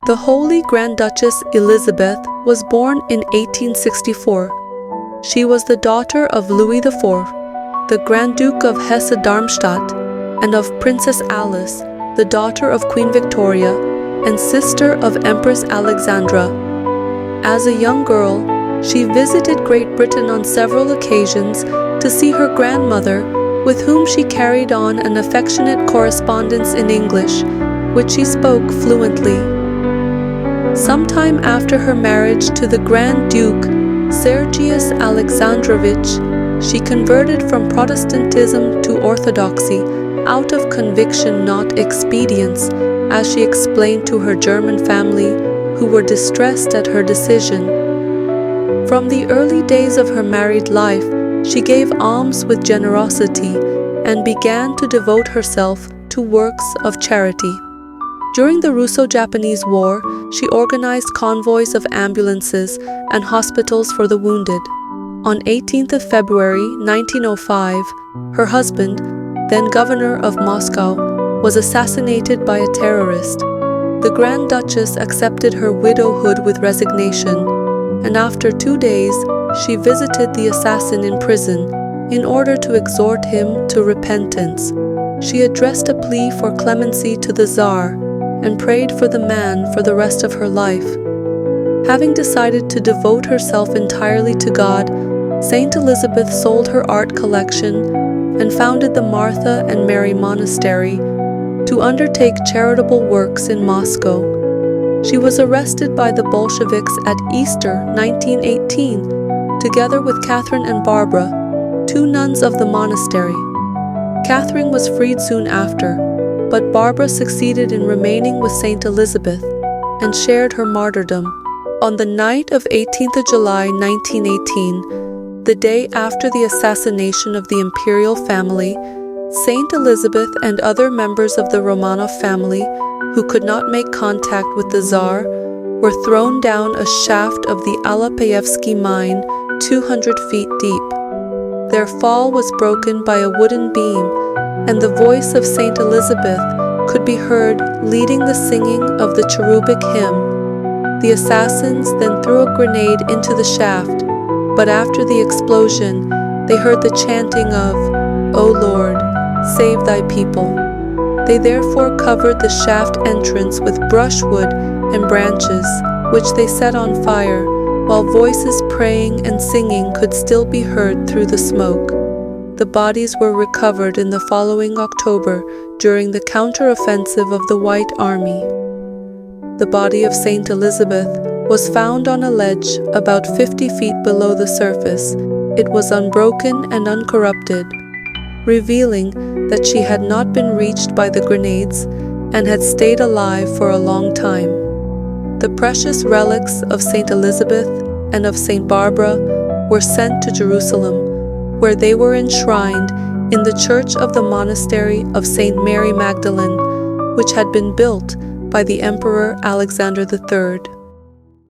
The Holy Grand-Duchess Elizabeth was born in 1864. She was the daughter of Louis IV, the Grand Duke of Hesse-Darmstadt, and of Princess Alice, the daughter of Queen Victoria and sister of Empress Alexandra. As a young girl, she visited Great Britain on several occasions to see her grandmother, with whom she carried on an affectionate correspondence in English, which she spoke fluently. Sometime after her marriage to the Grand Duke Sergius Alexandrovich, she converted from Protestantism to orthodoxy out of conviction, not expedience, as she explained to her German family, who were distressed at her decision. From the early days of her married life, she gave alms with generosity and began to devote herself to works of charity. During the Russo-Japanese War, she organized convoys of ambulances and hospitals for the wounded. On 18th of February 1905, her husband, then governor of Moscow, was assassinated by a terrorist. The Grand Duchess accepted her widowhood with resignation, and after 2 days, she visited the assassin in prison in order to exhort him to repentance. She addressed a plea for clemency to the Tsar and prayed for the man for the rest of her life. Having decided to devote herself entirely to God, Saint Elizabeth sold her art collection and founded the Martha and Mary Monastery to undertake charitable works in Moscow. She was arrested by the Bolsheviks at Easter 1918, together with Catherine and Barbara, 2 nuns of the monastery. Catherine was freed soon after, but Barbara succeeded in remaining with Saint Elizabeth and shared her martyrdom. On the night of 18th of July 1918, the day after the assassination of the imperial family, Saint Elizabeth and other members of the Romanov family, who could not make contact with the Tsar, were thrown down a shaft of the Alapayevsky mine 200 feet deep. Their fall was broken by a wooden beam, and the voice of Saint Elizabeth could be heard leading the singing of the cherubic hymn. The assassins then threw a grenade into the shaft, but after the explosion, they heard the chanting of, "O Lord, save thy people." They therefore covered the shaft entrance with brushwood and branches, which they set on fire, while voices praying and singing could still be heard through the smoke. The bodies were recovered in the following October during the counter-offensive of the White Army. The body of Saint Elizabeth was found on a ledge about 50 feet below the surface. It was unbroken and uncorrupted, revealing that she had not been reached by the grenades and had stayed alive for a long time. The precious relics of Saint Elizabeth and of Saint Barbara were sent to Jerusalem, where they were enshrined in the church of the monastery of Saint Mary Magdalene, which had been built by the Emperor Alexander III.